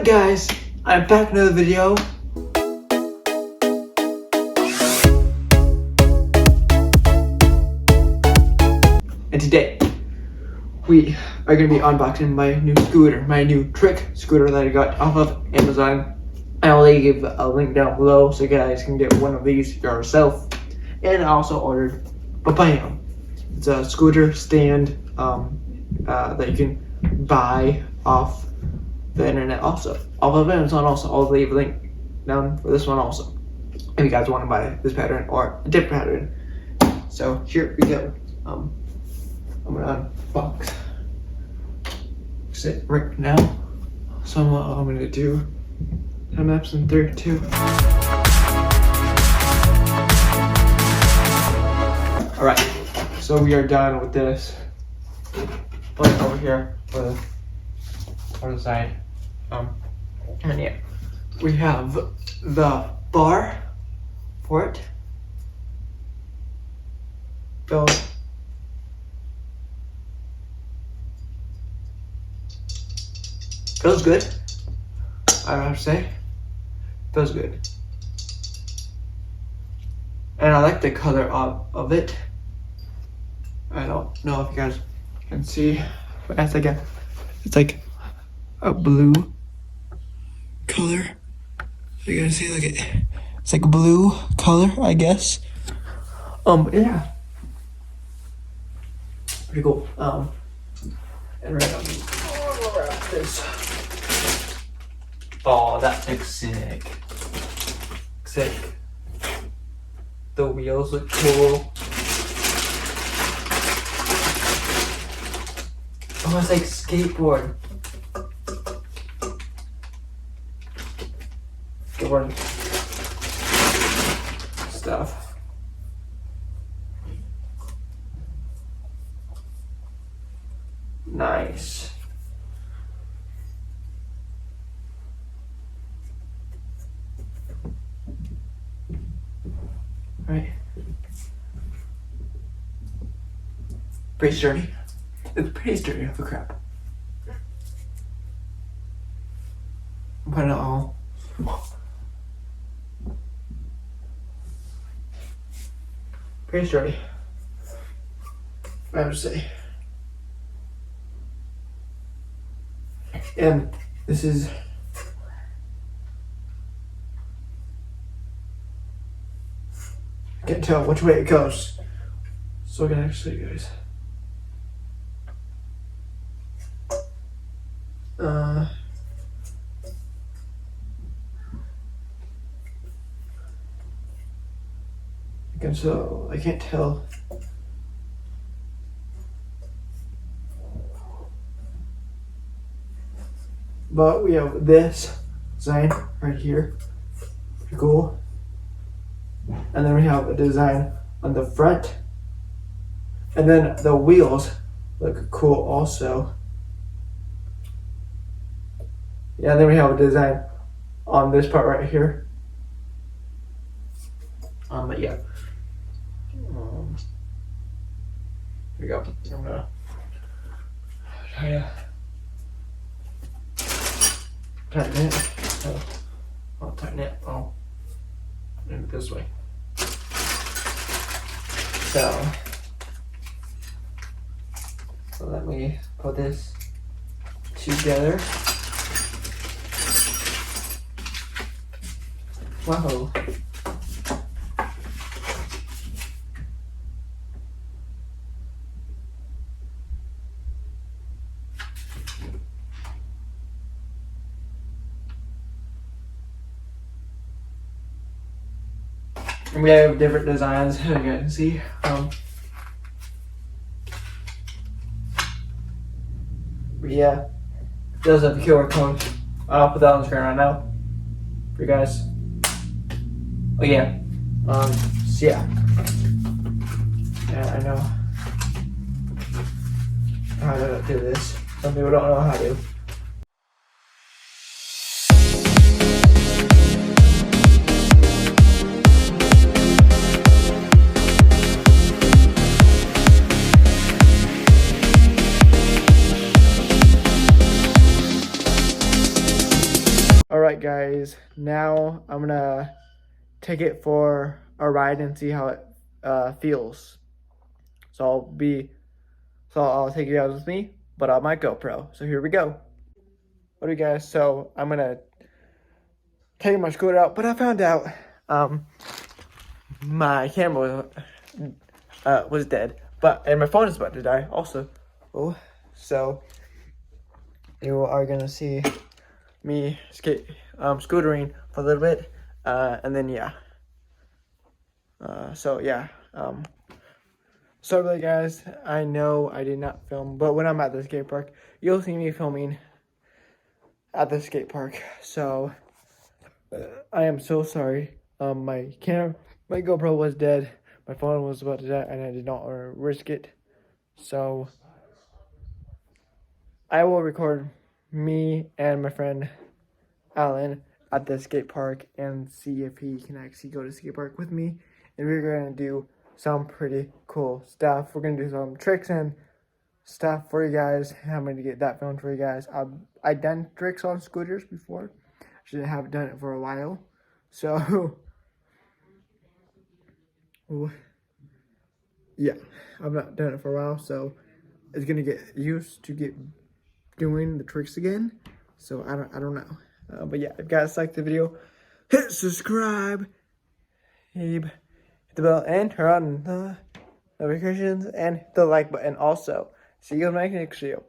guys, I'm back with another video. And today, we are going to be unboxing my new scooter, my new trick scooter that I got off of Amazon. I will leave a link down below so you guys can get one of these yourself. And I also ordered Babam. It's a scooter stand that you can buy off the internet also. Off of Amazon also. I'll leave a link down for this one also, if you guys want to buy this pattern or a different pattern. So here we go. I'm gonna unbox it right now. So what I'm gonna do, time lapse in 3, 2. Alright, so we are done with this. Put it over here for the side. And yeah, we have the bar for it. Feels good. I don't have to say. Feels good. And I like the color of it. I don't know if you guys can see, but as again, it's like a blue color. You guys see, look at it. It's like a blue color, I guess. Yeah. Pretty cool. And right on this. Oh, that looks sick. Sick. The wheels look cool. Almost like skateboard. Skateboard stuff. Nice. Right. Pretty sturdy. It's pretty sturdy off the crap. Put it all. Pretty sturdy, I would say. And this is I can't tell which way it goes, so I'm gonna actually show you guys. So I can't tell. But we have this design right here. Pretty cool. And then we have a design on the front. And then the wheels look cool also. Yeah, and then we have a design on this part right here. But yeah. Here we go. I'm gonna try to tighten it. Oh, I'll tighten it. Oh, maybe this way. So let me put this together. Wow. And we have different designs, as you guys can see. But yeah, those are the QR codes. I'll put that on the screen right now for you guys. Oh yeah, so yeah. Yeah, I know how to do this. Some people don't know how to. All right, guys. Now I'm gonna take it for a ride and see how it feels. So I'll take you guys with me, but on my GoPro. So here we go. What do you guys? So I'm gonna take my scooter out, but I found out my camera was dead, and my phone is about to die also. Oh, so you are gonna see me scootering for a little bit, and then yeah. So yeah. Sorry guys, I know I did not film, but when I'm at the skate park, you'll see me filming at the skate park. So I am so sorry. My GoPro was dead. My phone was about to die, and I did not want to risk it. So I will record me and my friend Alan at the skate park and see if he can actually go to skate park with me. And we're gonna do some pretty cool stuff. We're gonna do some tricks and stuff for you guys. I'm gonna get that filmed for you guys. I've done tricks on scooters before. Actually, I haven't done it for a while. So yeah, I've not done it for a while, so it's gonna get used to doing the tricks again. So I don't know. But yeah, if you guys like the video, hit subscribe, hit the bell, and turn on the notifications, and hit the like button also. See you in my next video.